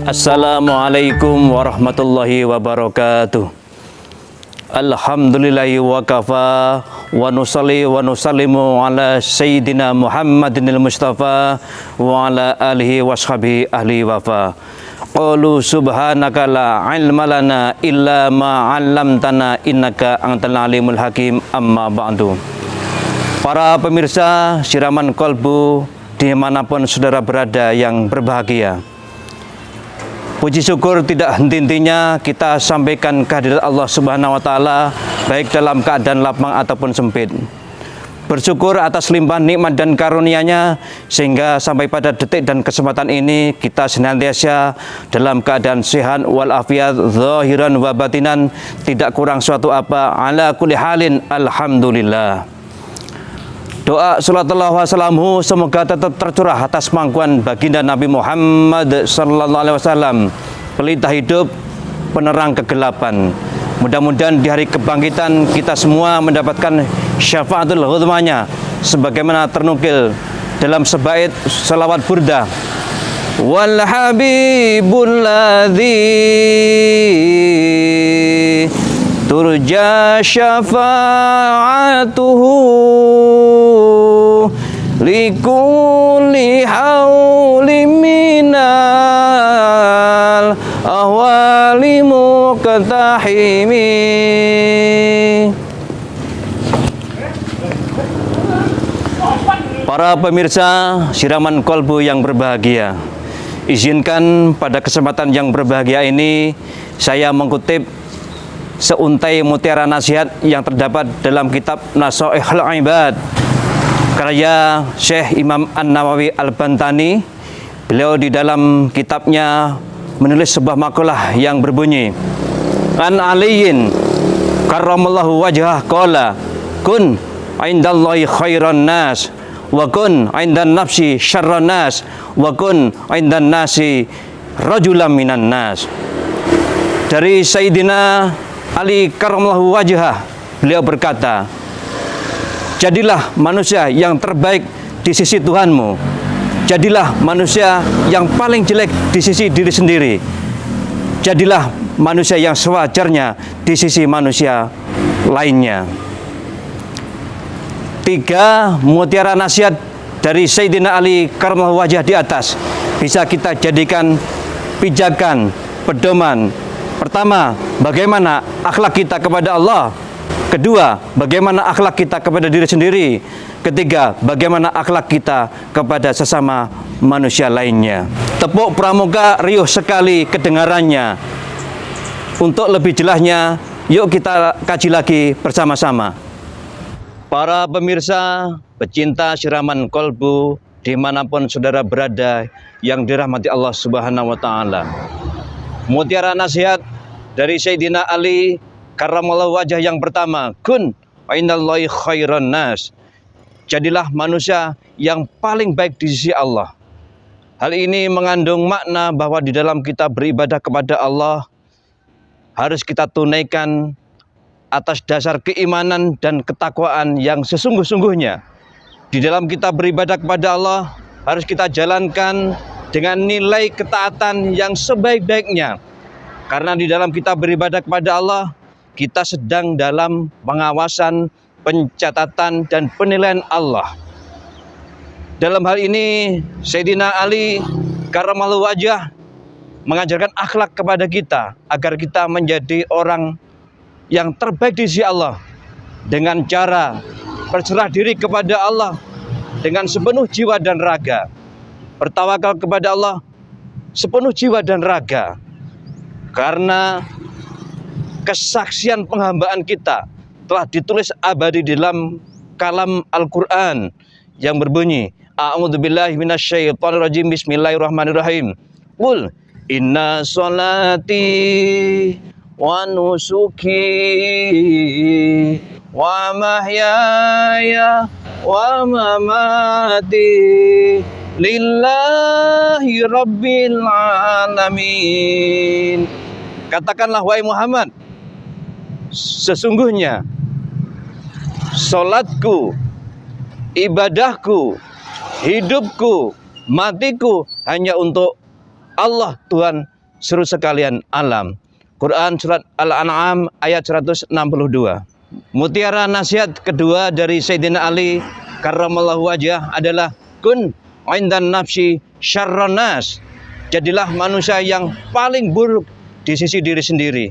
Assalamualaikum warahmatullahi wabarakatuh. Alhamdulillahi wa kafa wa nusalli wa nusallimu ala sayyidina Muhammadinil Mustafa wa ala alihi wa sahbihi ahli wafa. Qalu subhanaka la ilma lana illa ma 'allamtana innaka antal alimul hakim. Amma ba'du. Para pemirsa Siraman Kolbu dimanapun saudara berada yang berbahagia, puji syukur tidak henti-hentinya kita sampaikan kehadirat Allah Subhanahu wa Ta'ala, baik dalam keadaan lapang ataupun sempit. Bersyukur atas limpahan nikmat dan karunia-Nya, sehingga sampai pada detik dan kesempatan ini kita senantiasa dalam keadaan sehat walafiat, zahiran wa batinan, tidak kurang suatu apa, ala kulli halin, alhamdulillah. Doa salatullah wassalamu semoga tetap tercurah atas pangkuan baginda Nabi Muhammad sallallahu alaihi wasallam, pelita hidup, penerang kegelapan. Mudah-mudahan di hari kebangkitan kita semua mendapatkan syafaatul uzmanya sebagaimana ternukil dalam sebaik selawat burda. Wal habibul ladzi turja syafa'atuhu likulli hauli minal ahwali muqtahimi. Para pemirsa Siraman Kolbu yang berbahagia, izinkan pada kesempatan yang berbahagia ini saya mengutip seuntai mutiara nasihat yang terdapat dalam kitab Nasaihul Ibad karya Syekh Imam An-Nawawi Al-Bantani. Beliau di dalam kitabnya menulis sebuah makalah yang berbunyi, An Aliyin karramallahu wajhah qala kun indallahi khairan nas wa kun indan nafsi syarran nas wa kun indan nasi rajulan minan nas. Dari Sayyidina Ali karramallahu wajhah, beliau berkata, jadilah manusia yang terbaik di sisi Tuhanmu, jadilah manusia yang paling jelek di sisi diri sendiri, jadilah manusia yang sewajarnya di sisi manusia lainnya. 3 mutiara nasihat dari Sayyidina Ali karramallahu wajhah di atas bisa kita jadikan pijakan, pedoman. Pertama, bagaimana akhlak kita kepada Allah. Kedua, bagaimana akhlak kita kepada diri sendiri. Ketiga, bagaimana akhlak kita kepada sesama manusia lainnya. Tepuk pramuka riuh sekali kedengarannya. Untuk lebih jelasnya, yuk kita kaji lagi bersama-sama. Para pemirsa, pecinta Siraman Kolbu, dimanapun saudara berada yang dirahmati Allah Subhanahu wa Ta'ala, mutiara nasihat dari Sayyidina Ali karramallahu wajhah yang pertama, kun indallahi khairan nas, jadilah manusia yang paling baik di sisi Allah. Hal ini mengandung makna bahwa di dalam kita beribadah kepada Allah harus kita tunaikan atas dasar keimanan dan ketakwaan yang sesungguh-sungguhnya. Di dalam kita beribadah kepada Allah harus kita jalankan dengan nilai ketaatan yang sebaik-baiknya. Karena di dalam kita beribadah kepada Allah, kita sedang dalam pengawasan, pencatatan, dan penilaian Allah. Dalam hal ini, Sayyidina Ali karramallahu wajhah mengajarkan akhlak kepada kita agar kita menjadi orang yang terbaik di sisi Allah dengan cara berserah diri kepada Allah dengan sepenuh jiwa dan raga, bertawakal kepada Allah sepenuh jiwa dan raga. Karena kesaksian penghambaan kita telah ditulis abadi di dalam kalam Al-Quran yang berbunyi, A'udzubillahi minasyaitonirrajim, bismillahirrahmanirrahim. Qul inna sholati wa nusuki wa mahyaya wa mamati lillahi rabbil alamin. Katakanlah wahai Muhammad, sesungguhnya salatku, ibadahku, hidupku, matiku hanya untuk Allah Tuhan seru sekalian alam. Quran surat Al-An'am ayat 162. Mutiara nasihat kedua dari Sayyidina Ali karramallahu wajhah adalah kun indan nafsi syarron nas. Jadilah manusia yang paling buruk di sisi diri sendiri.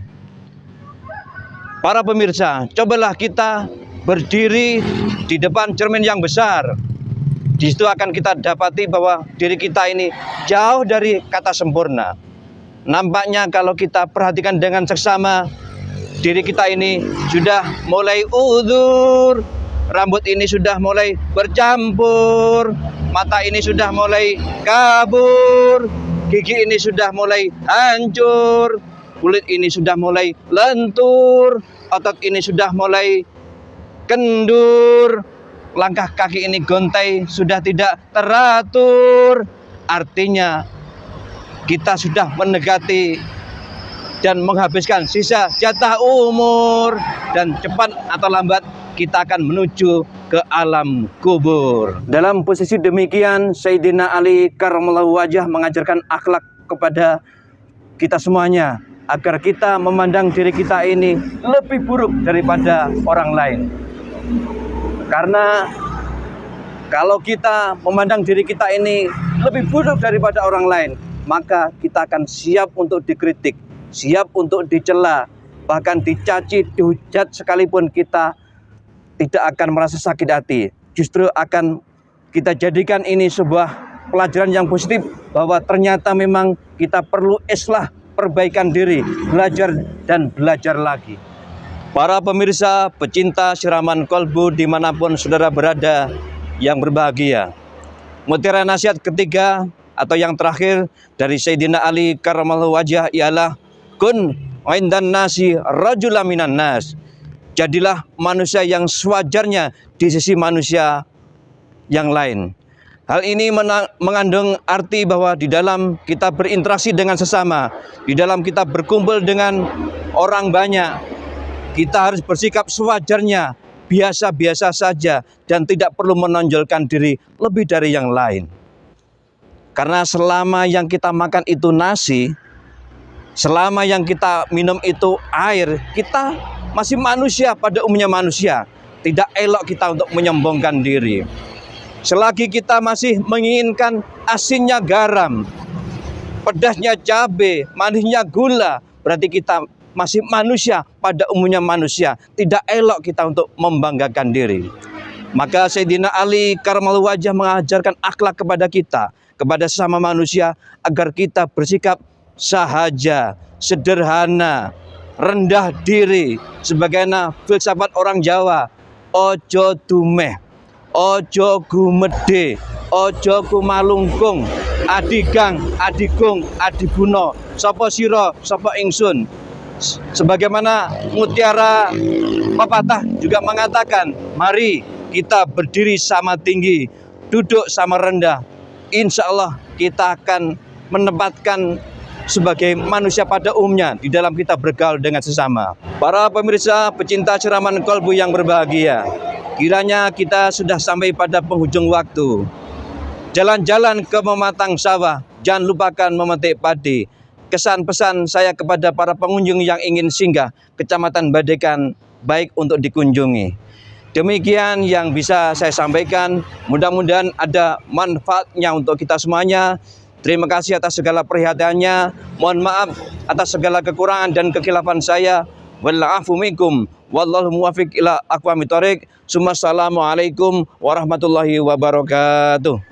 Para pemirsa, cobalah kita berdiri di depan cermin yang besar. Di situ akan kita dapati bahwa diri kita ini jauh dari kata sempurna. Nampaknya kalau kita perhatikan dengan seksama, diri kita ini sudah mulai udzur, rambut ini sudah mulai bercampur, mata ini sudah mulai kabur, gigi ini sudah mulai hancur, kulit ini sudah mulai lentur, otot ini sudah mulai kendur, langkah kaki ini gontai sudah tidak teratur. Artinya kita sudah mendekati dan menghabiskan sisa jatah umur, dan cepat atau lambat kita akan menuju ke alam kubur. Dalam posisi demikian, Sayyidina Ali karramallahu wajhah mengajarkan akhlak kepada kita semuanya agar kita memandang diri kita ini lebih buruk daripada orang lain. Karena kalau kita memandang diri kita ini lebih buruk daripada orang lain, maka kita akan siap untuk dikritik, siap untuk dicela, bahkan dicaci, dihujat sekalipun kita tidak akan merasa sakit hati. Justru akan kita jadikan ini sebuah pelajaran yang positif, bahwa ternyata memang kita perlu islah, perbaikan diri, belajar dan belajar lagi. Para pemirsa, pecinta siraman kolbu dimanapun saudara berada yang berbahagia, mutiara nasihat ketiga atau yang terakhir dari Sayyidina Ali karramallahu wajhah ialah kun indan nasi rajulan minan nas. Jadilah manusia yang sewajarnya di sisi manusia yang lain. Hal ini mengandung arti bahwa di dalam kita berinteraksi dengan sesama, di dalam kita berkumpul dengan orang banyak, kita harus bersikap sewajarnya, biasa-biasa saja, dan tidak perlu menonjolkan diri lebih dari yang lain. Karena selama yang kita makan itu nasi, selama yang kita minum itu air, kita masih manusia pada umumnya manusia. Tidak elok kita untuk menyombongkan diri. Selagi kita masih menginginkan asinnya garam, pedasnya cabai, manisnya gula, berarti kita masih manusia pada umumnya manusia. Tidak elok kita untuk membanggakan diri. Maka Sayyidina Ali karramallahu wajhah mengajarkan akhlak kepada kita, kepada sesama manusia, agar kita bersikap sahaja, sederhana, rendah diri, sebagaimana filsafat orang Jawa, ojo dumeh, ojo gumede, ojo kumalungkung, adigang, adigung, adibuno, sapa sira, sapa ingsun. Sebagaimana mutiara pepatah juga mengatakan, mari kita berdiri sama tinggi, duduk sama rendah. Insya Allah kita akan menempatkan sebagai manusia pada umumnya di dalam kita bergaul dengan sesama. Para pemirsa pecinta siraman kolbu yang berbahagia, kiranya kita sudah sampai pada penghujung waktu. Jalan-jalan ke mematang sawah, jangan lupakan memetik padi. Kesan pesan saya kepada para pengunjung yang ingin singgah Kecamatan Badekan, baik untuk dikunjungi. Demikian yang bisa saya sampaikan, mudah-mudahan ada manfaatnya untuk kita semuanya. Terima kasih atas segala perhatiannya. Mohon maaf atas segala kekurangan dan kekhilafan saya. Wallaafu minkum wallahu muwaffiq ila aqwamit thoriq. Assalamualaikum warahmatullahi wabarakatuh.